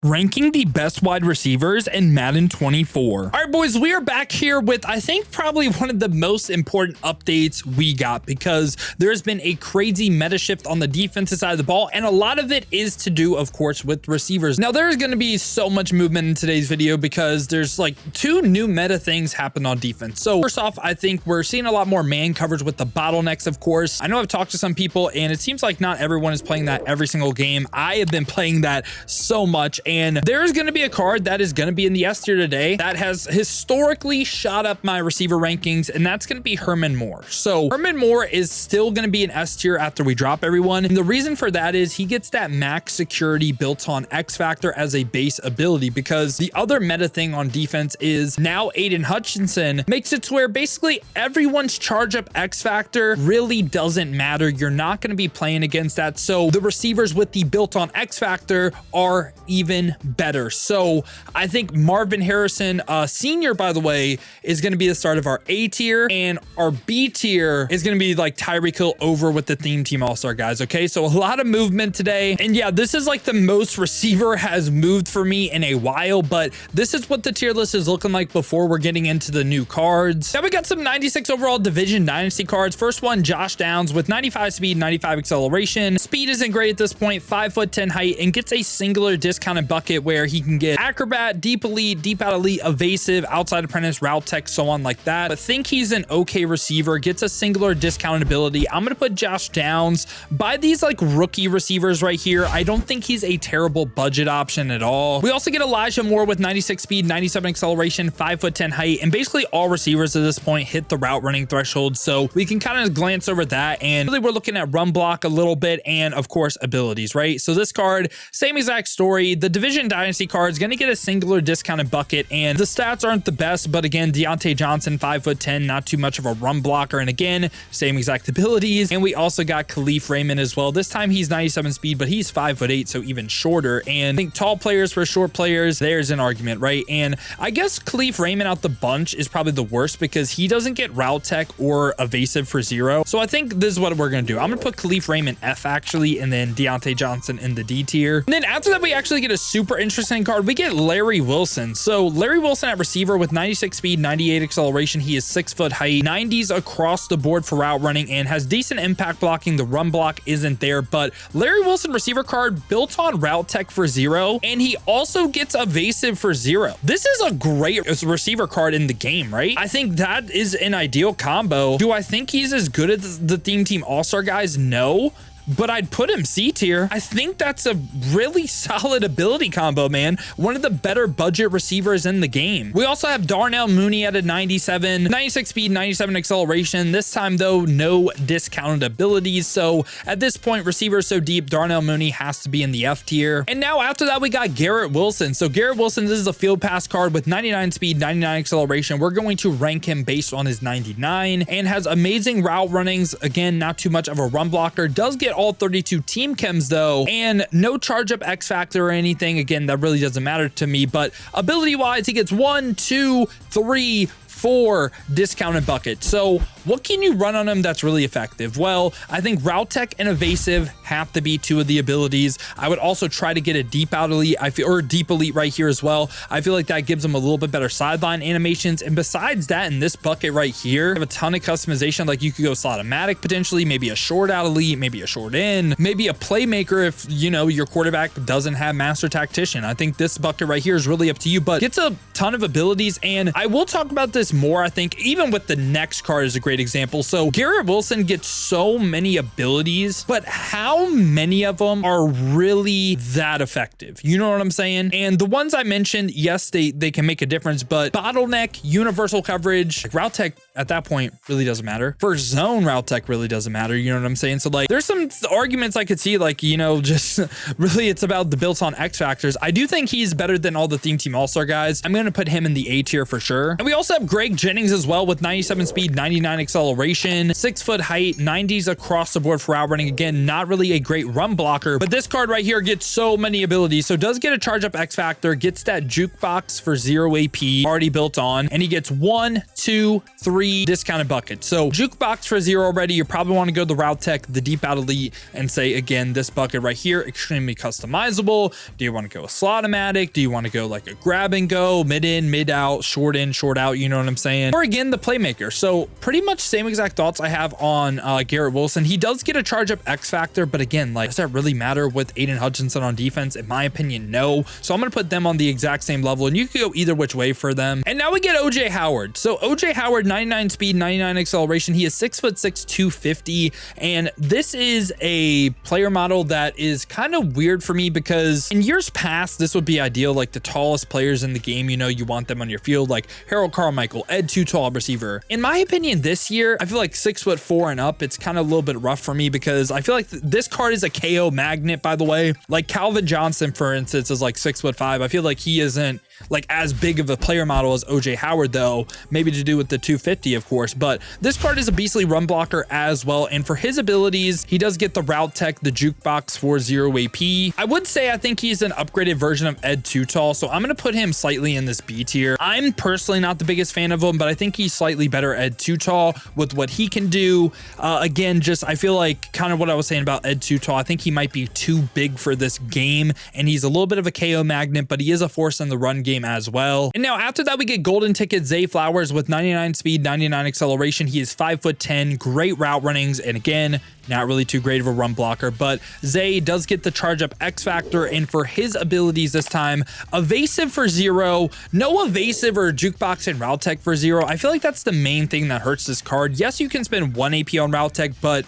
Ranking the best wide receivers in Madden 24. All right, boys, we are back here with, I think, probably one of the most important updates we got, because there's been a crazy meta shift on the defensive side of the ball, and a lot of it is to do, of course, with receivers. Now, there's going to be so much movement in today's video because there's like two new meta things happen on defense. So first off, I think we're seeing a lot more man coverage with the bottlenecks, of course. I know I've talked to some people, and it seems like not everyone is playing that every single game. I have been playing that so much. And there's going to be a card that is going to be in the S tier today that has historically shot up my receiver rankings, and that's going to be Herman Moore. So Herman Moore is still going to be an S tier after we drop everyone. And the reason for that is he gets that max security built on X Factor as a base ability, because the other meta thing on defense is now Aiden Hutchinson makes it to where basically everyone's charge up X Factor really doesn't matter. You're not going to be playing against that. So the receivers with the built on X Factor are even better. So I think Marvin Harrison, senior, by the way, is going to be the start of our A tier, and our B tier is going to be like Tyreek Hill over with the theme team all-star guys. Okay, so a lot of movement today, and yeah, this is like the most receiver has moved for me in a while, but this is what the tier list is looking like before we're getting into the new cards. Now we got some 96 overall division dynasty cards. First one, Josh Downs with 95 speed, 95 acceleration. Speed isn't great at this point, 5'10" height, and gets a singular discounted bucket where he can get acrobat, deep elite, deep out elite, evasive, outside apprentice, route tech, so on like that. But think he's an okay receiver, gets a singular discounted ability. I'm going to put Josh Downs by these like rookie receivers right here. I don't think he's a terrible budget option at all. We also get Elijah Moore with 96 speed, 97 acceleration, 5'10" height, and basically all receivers at this point hit the route running threshold. So we can kind of glance over that, and really we're looking at run block a little bit, and of course abilities, right? So this card, same exact story. The division dynasty card is going to get a singular discounted bucket, and the stats aren't the best, but again, Deontay Johnson, 5'10", not too much of a run blocker, and again, same exact abilities. And we also got Khalif Raymond as well. This time he's 97 speed, but he's 5'8", so even shorter. And I think tall players for short players, there's an argument, right? And I guess Khalif Raymond out the bunch is probably the worst because he doesn't get route tech or evasive for 0. So I think this is what we're going to do. I'm going to put Khalif Raymond F actually, and then Deontay Johnson in the D tier. And then after that, we actually get a super interesting card. We get Larry Wilson. So Larry Wilson at receiver with 96 speed, 98 acceleration. He is 6 foot height, 90s across the board for route running, and has decent impact blocking. The run block isn't there, but Larry Wilson receiver card built on route tech for 0, and he also gets evasive for 0. This is a great receiver card in the game, right? I think that is an ideal combo. Do I think he's as good as the theme team all-star guys? No, but I'd put him C tier. I think that's a really solid ability combo, man. One of the better budget receivers in the game. We also have Darnell Mooney at a 97, 96 speed, 97 acceleration. This time though, no discounted abilities. So at this point, receivers so deep, Darnell Mooney has to be in the F tier. And now after that, we got Garrett Wilson. So Garrett Wilson, this is a field pass card with 99 speed, 99 acceleration. We're going to rank him based on his 99, and has amazing route runnings. Again, not too much of a run blocker. Does get all 32 team chems though, and no charge up X Factor or anything. Again, that really doesn't matter to me, but ability wise, he gets 1, 2, 3, 4 discounted buckets. So what can you run on him that's really effective? Well, I think route tech and evasive have to be 2 of the abilities. I would also try to get a deep out elite, or deep elite right here as well. I feel like that gives him a little bit better sideline animations. And besides that, in this bucket right here, I have a ton of customization. Like you could go slot-o-matic potentially, maybe a short out elite, maybe a short in, maybe a playmaker if, you know, your quarterback doesn't have master tactician. I think this bucket right here is really up to you, but gets a ton of abilities. And I will talk about this more. I think even with the next card is a great example. So Garrett Wilson gets so many abilities, but how many of them are really that effective? You know what I'm saying? And the ones I mentioned, yes, they can make a difference, but bottleneck, universal coverage, like route tech at that point really doesn't matter. For zone, route tech really doesn't matter. You know what I'm saying? So like there's some arguments I could see, like, you know, just really it's about the built on X factors. I do think he's better than all the theme team all-star guys. I'm going to put him in the A tier for sure. And we also have Greg Jennings as well with 97 speed, 99 99 acceleration, 6 foot height, 90s across the board for route running. Again, not really a great run blocker, but this card right here gets so many abilities. So does get a charge up X factor, gets that jukebox for 0 AP already built on, and he gets 1, 2, 3 discounted buckets. So jukebox for 0 already. You probably want to go the route tech, the deep out elite, and say again, this bucket right here, extremely customizable. Do you want to go a slot-o-matic? Do you want to go like a grab and go, mid in, mid out, short in, short out? You know what I'm saying? Or again, the playmaker. So pretty much same exact thoughts I have on Garrett Wilson. He does get a charge up X factor, but again, like, does that really matter with Aiden Hutchinson on defense? In my opinion, no. So I'm going to put them on the exact same level, and you could go either which way for them. And now we get OJ Howard. So OJ Howard, 99 speed, 99 acceleration. He is 6'6", 250. And this is a player model that is kind of weird for me because in years past, this would be ideal. Like the tallest players in the game, you know, you want them on your field, like Harold Carmichael, Ed Too Tall receiver. In my opinion, this year, I feel like 6'4" and up, it's kind of a little bit rough for me because I feel like this card is a KO magnet, by the way. Like Calvin Johnson, for instance, is like 6'5". I feel like he isn't like as big of a player model as OJ Howard, though, maybe to do with the 250, of course. But this card is a beastly run blocker as well. And for his abilities, he does get the route tech, the jukebox for 0 AP. I would say I think he's an upgraded version of Ed Too Tall, so I'm going to put him slightly in this B tier. I'm personally not the biggest fan of him, but I think he's slightly better Ed Too Tall with what he can do. Again, just I feel like kind of what I was saying about Ed Too Tall. I think he might be too big for this game, and he's a little bit of a KO magnet, but he is a force in the run game as well. And now after that, we get golden ticket Zay Flowers with 99 speed, 99 acceleration. He is 5'10", great route runnings, and again, not really too great of a run blocker, but Zay does get the charge up X factor, and for his abilities this time, evasive for 0, no evasive or jukebox and route tech for 0. I feel like that's the main thing that hurts this card. Yes, you can spend 1 AP on route tech, but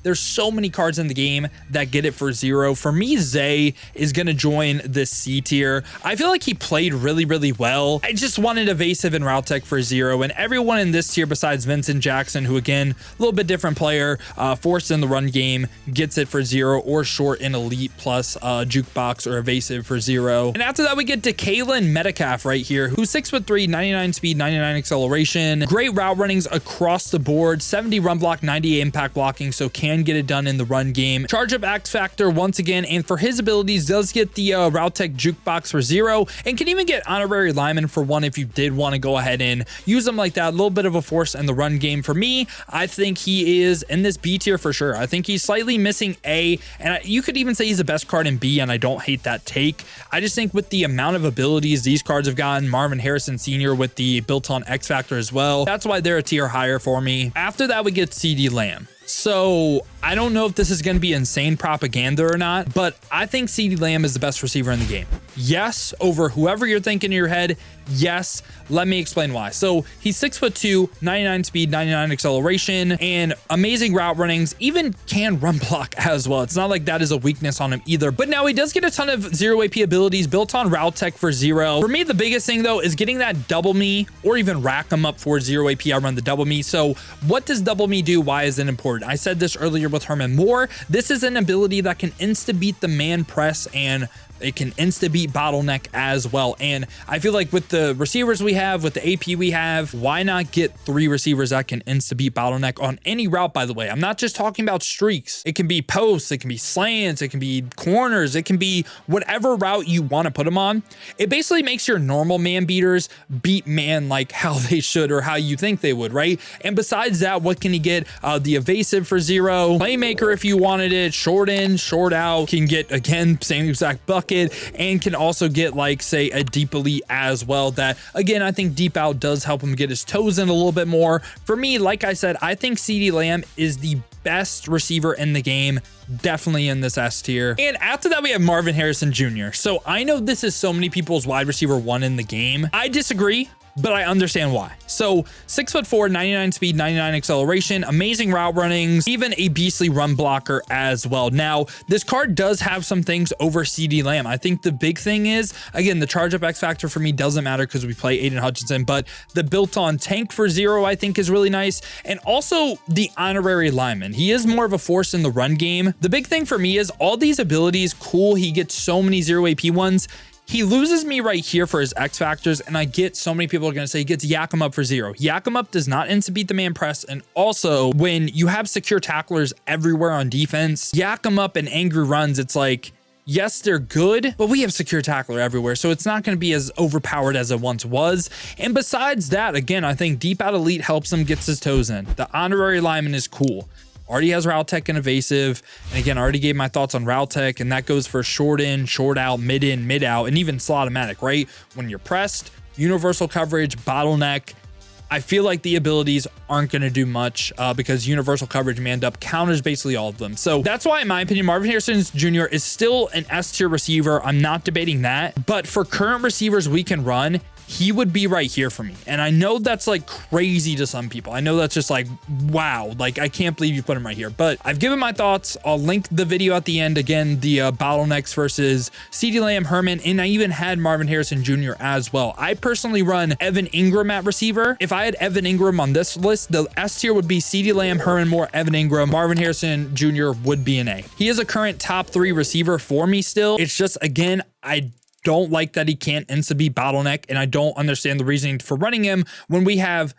there's so many cards in the game that get it for 0. For me, Zay is going to join this C tier. I feel like he played really, really well. I just wanted evasive and route tech for 0. And everyone in this tier besides Vincent Jackson, who again, a little bit different player, forced in the run game, gets it for 0, or short and elite plus jukebox or evasive for 0. And after that, we get to Kalen Metcalf right here, who's 6'3", 99 speed, 99 acceleration. Great route runnings across the board, 70 run block, 90 impact blocking, so can get it done in the run game. Charge up X factor once again, and for his abilities does get the route tech jukebox for 0, and can even get honorary lineman for 1 if you did want to go ahead and use them like that. A little bit of a force in the run game. For me, I think he is in this B tier for sure. I think he's slightly missing A, and you could even say he's the best card in B, and I don't hate that take. I just think with the amount of abilities these cards have gotten, Marvin Harrison Sr. with the built-on X factor as well, that's why they're a tier higher for me. After that, we get CeeDee Lamb. So I don't know if this is going to be insane propaganda or not, but I think CeeDee Lamb is the best receiver in the game. Yes, over whoever you're thinking in your head. Yes. Let me explain why. So he's 6'2", 99 speed, 99 acceleration, and amazing route runnings, even can run block as well. It's not like that is a weakness on him either, but now he does get a ton of 0 AP abilities built on route tech for 0. For me, the biggest thing though is getting that double me or even rack him up for 0 AP. I run the double me. So what does double me do? Why is it important? I said this earlier with Herman Moore. This is an ability that can insta beat the man press, and it can insta beat bottleneck as well. And I feel like with the receivers we have, with the AP we have, why not get 3 receivers that can insta beat bottleneck on any route, by the way? I'm not just talking about streaks. It can be posts, it can be slants, it can be corners, it can be whatever route you want to put them on. It basically makes your normal man beaters beat man like how they should or how you think they would, right? And besides that, what can he get? The evasive for 0, playmaker if you wanted it, short in, short out, can get, again, same exact bucket, and can also get like say a deep elite as well, that again I think deep out does help him get his toes in a little bit more. For me, like I said, I think CeeDee Lamb is the best receiver in the game, definitely in this S tier. And after that, we have Marvin Harrison Jr. So I know this is so many people's wide receiver 1 in the game. I disagree, but I understand why. So 6'4", 99 speed, 99 acceleration, amazing route runnings, even a beastly run blocker as well. Now, this card does have some things over CeeDee Lamb. I think the big thing is, again, the charge up X factor for me doesn't matter because we play Aiden Hutchinson, but the built-on tank for 0 I think is really nice. And also the honorary lineman. He is more of a force in the run game. The big thing for me is all these abilities, cool, he gets so many 0 AP ones. he loses me right here for his X factors, and I get so many people are going to say he gets Yak 'em Up for 0. Yak 'em Up does not beat the man press, and also when you have secure tacklers everywhere on defense, Yak 'em Up and angry runs, it's like, yes, they're good, but we have secure tackler everywhere, so it's not going to be as overpowered as it once was. And besides that, again, I think deep out elite helps him gets his toes in. The honorary lineman is cool. Already has route tech and evasive. And again, I already gave my thoughts on route tech, and that goes for short in, short out, mid in, mid out, and even slot-o-matic, right? When you're pressed, universal coverage, bottleneck, I feel like the abilities aren't going to do much because universal coverage manned up counters basically all of them. So that's why, in my opinion, Marvin Harrison Jr. is still an S tier receiver. I'm not debating that. But for current receivers we can run, he would be right here for me. And I know that's like crazy to some people. I know that's just like, wow, like I can't believe you put him right here, but I've given my thoughts. I'll link the video at the end. Again, the bottlenecks versus CeeDee Lamb, Herman, and I even had Marvin Harrison Jr. as well. I personally run Evan Ingram at receiver. If I had Evan Ingram on this list, the S tier would be CeeDee Lamb, Herman Moore, Evan Ingram. Marvin Harrison Jr. would be an A. He is a current top 3 receiver for me still. It's just, again, I don't like that he can't insta-beat bottleneck, and I don't understand the reasoning for running him when we have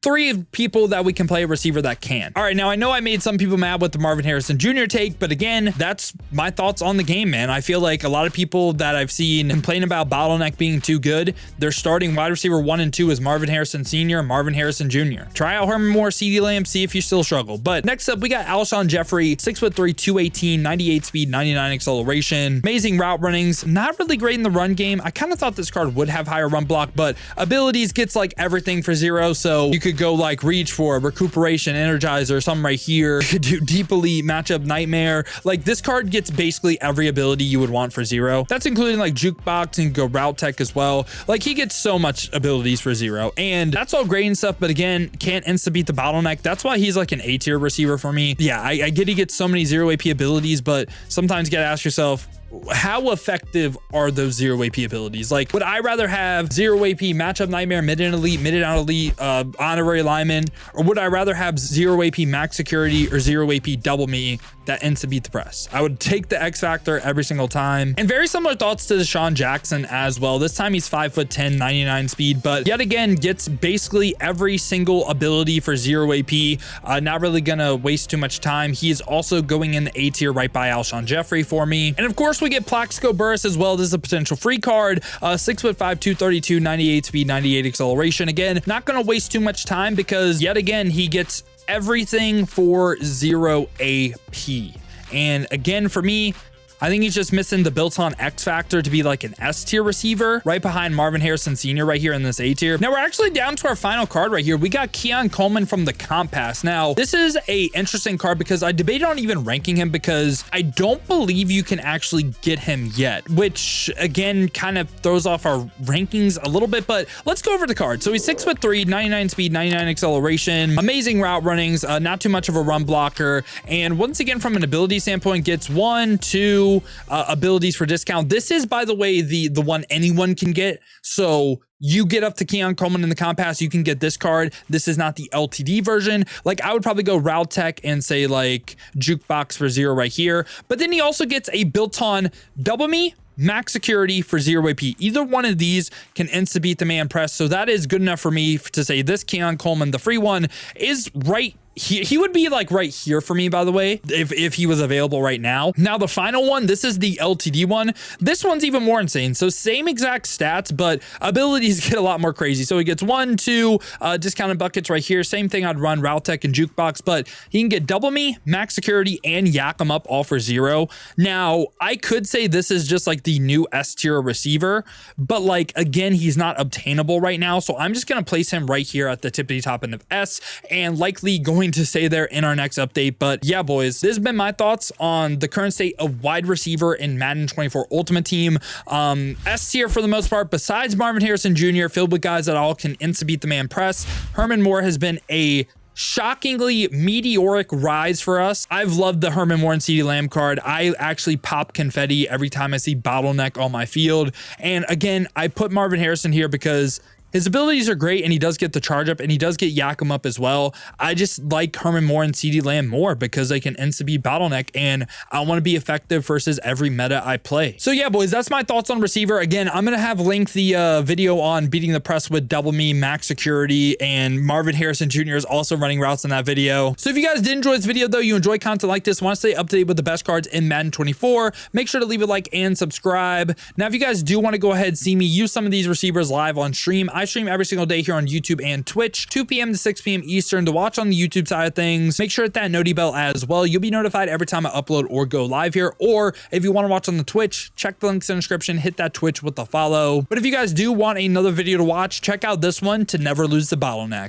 3 people that we can play a receiver that can. All right, now I know I made some people mad with the Marvin Harrison Jr. take, but again, that's my thoughts on the game, man. I feel like a lot of people that I've seen complain about bottleneck being too good, they're starting wide receiver 1 and 2 as Marvin Harrison Sr., Marvin Harrison Jr. Try out Herman Moore, CeeDee Lamb, see if you still struggle. But next up, we got Alshon Jeffrey, 6'3", 218, 98 speed, 99 acceleration, amazing route runnings, not really great in the run game. I kind of thought this card would have higher run block, but abilities gets like everything for 0, so you could go like reach for recuperation, energizer, something right here. You could do deep elite, matchup nightmare. Like this card gets basically every ability you would want for 0. That's including like jukebox and go route tech as well. Like he gets so much abilities for 0, and that's all great and stuff, but again, can't insta beat the bottleneck. That's why he's like an A tier receiver for me. Yeah, I get he gets so many 0 AP abilities, but sometimes you gotta ask yourself, how effective are those 0 AP abilities? Like, would I rather have 0 AP matchup nightmare, mid and elite, mid and out elite, honorary lineman, or would I rather have 0 AP max security or 0 AP double me that insta beat the press? I would take the X factor every single time. And very similar thoughts to Deshaun Jackson as well. This time he's 5'10", 99 speed, but yet again gets basically every single ability for 0 AP. Not really gonna waste too much time. He is also going in the A tier right by Alshon Jeffrey for me. And of course, we get Plaxico Burress as well. This is a potential free card. 6'5", 232, 98 speed, 98 acceleration. Again, not going to waste too much time because yet again, he gets everything for 0 AP. And again, for me, I think he's just missing the built-on X factor to be like an S tier receiver right behind Marvin Harrison Sr. right here in this A tier. Now we're actually down to our final card right here. We got Keon Coleman from the Comp Pass. Now this is a interesting card because I debated on even ranking him because I don't believe you can actually get him yet, which again kind of throws off our rankings a little bit, but let's go over the card. So he's 6'3", 99 speed, 99 acceleration, amazing route runnings, not too much of a run blocker, and once again from an ability standpoint gets 1, 2, abilities for discount. This is, by the way, the one anyone can get. So you get up to Keon Coleman in the Comp Pass, you can get this card. This is not the LTD version. Like I would probably go route tech and say like jukebox for 0 right here. But then he also gets a built-on double me, max security for 0 AP. Either one of these can insta beat the man press. So that is good enough for me to say this Keon Coleman, the free one, is right. He would be like right here for me, by the way, if he was available right now. Now, the final one, this is the LTD one. This one's even more insane. So same exact stats, but abilities get a lot more crazy. So he gets 1, 2 discounted buckets right here. Same thing I'd run route tech and jukebox, but he can get double me, max security, and yak him up all for 0. Now, I could say this is just like the new S tier receiver, but like, again, he's not obtainable right now. So I'm just going to place him right here at the tippity top end of S and likely going to stay there in our next update. But yeah, boys, this has been my thoughts on the current state of wide receiver in Madden 24 Ultimate Team. S tier for the most part, besides Marvin Harrison Jr., filled with guys that all can insta beat the man press. Herman Moore has been a shockingly meteoric rise for us. I've loved the Herman Moore and CeeDee Lamb card. I actually pop confetti every time I see bottleneck on my field. And again, I put Marvin Harrison here because His abilities are great, and he does get the charge up, and he does get Yak 'em up as well. I just like Herman Moore and CeeDee Lamb more because they can insta-be bottleneck, and I want to be effective versus every meta I play. So yeah, boys, that's my thoughts on receiver. Again, I'm going to have linked the video on beating the press with double me, max security, and Marvin Harrison Jr. is also running routes in that video. So if you guys did enjoy this video, though, you enjoy content like this, want to stay up to date with the best cards in Madden 24, make sure to leave a like and subscribe. Now, if you guys do want to go ahead and see me use some of these receivers live on stream, I stream every single day here on YouTube and Twitch, 2 p.m. to 6 p.m. Eastern. To watch on the YouTube side of things, make sure to hit that noti bell as well. You'll be notified every time I upload or go live here. Or if you want to watch on the Twitch, check the links in the description, hit that Twitch with the follow. But if you guys do want another video to watch, check out this one to never lose the bottleneck.